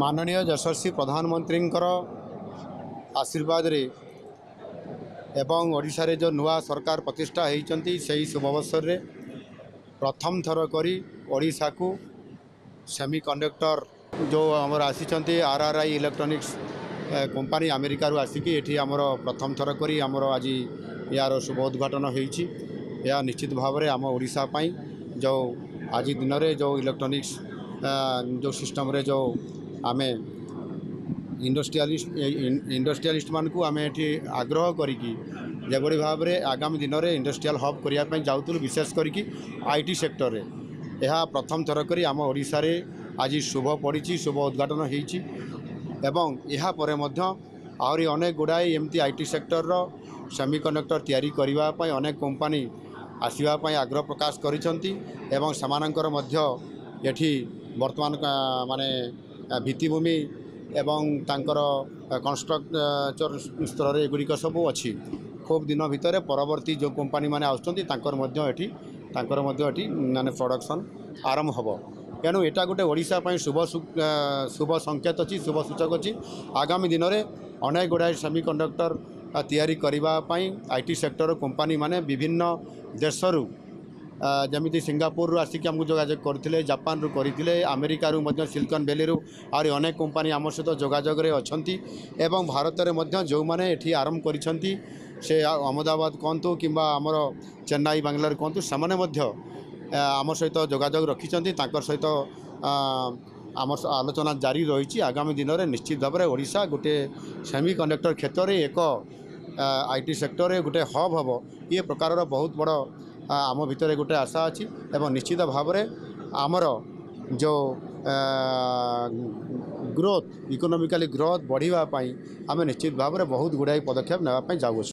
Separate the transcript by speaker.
Speaker 1: माननीय यशस्वी प्रधानमंत्री आशीर्वाद रे एवं ओडिशा रे जो नुआ सरकार प्रतिष्ठा होती से शुभ अवसर रे प्रथम थर करी ओडिशा को सेमीकंडक्टर जो आमर आसी आरआरआई इलेक्ट्रॉनिक्स कंपनी अमेरिका रू आसिकी एठी आमर प्रथम थर करी आमर आज यार शुभ उद्घाटन होईची। या निश्चित भाव में आम ओडिशा पई जो आज दिन रे जो इलेक्ट्रॉनिक्स जो सिस्टम रे जो आमे इंडस्ट्रियलिस्ट मान को आमे एठी आग्रह करिकी जेबड़ी भाव में आगामी दिन में इंडस्ट्रियल हब करने जाऊँ विशेष करिकी आईटी सेक्टर रे यह प्रथम थर करी आम ओडिशा रे आज शुभ पड़ी शुभ उद्घाटन होईची। एवं यह परे मध्य आहरी अनेक गुड़ाए एमती आईटी सेक्टर रो सेमीकंडक्टर तैयारी करने अनेक कंपनी आसवाई आग्रह प्रकाश करिसेंती एवं समानंकर मध्य एठी वर्तमान माने भित्तिभूमि एवं तांकर कंस्ट्रक्चर स्तर रे गुड़िक सब अच्छी खूब दिन भितर परवर्ती जो कंपनी माने आउछंती तांकर मध्य एठी माने प्रोडक्शन आरंभ हबो। तेणु एटा गोटे ओडिशा पई शुभ संकेत अच्छी शुभ सूचक अच्छी। आगामी दिन में अनेक गुड़ाए सेमीकंडक्टर तैयारी करने आईटी सेक्टर कंपनी माने विभिन्न देशरू जमी सिंगापुर आसिक आमको जोगाजोग करते जापान करते अमेरिका रू सिलिकन वैली रू आहरी अनेक कंपनी आम सहित जोगाजोग अच्छी एवं भारत में जो मैंने ये आरंभ करिसेंती से अहमदाबाद कहतु कि आमर चेन्नई बांग्लोर कहतु से आम सहित जोगाजोग रखिंट सहित आम आलोचना जारी रही। आगामी दिन में निश्चित भाव में ओडिशा गोटे सेमीकंडक्टर क्षेत्र में एक आईटी सेक्टर में गोटे हब हम ये प्रकार बहुत बड़ आम भितर गोटे आशा अच्छी एवं निश्चित भाव में आमर जो ग्रोथ इकोनॉमिकली ग्रोथ बढ़ावाई आम निश्चित भाव में बहुत गुड़ाई पदक्षेप नापी जाऊँ।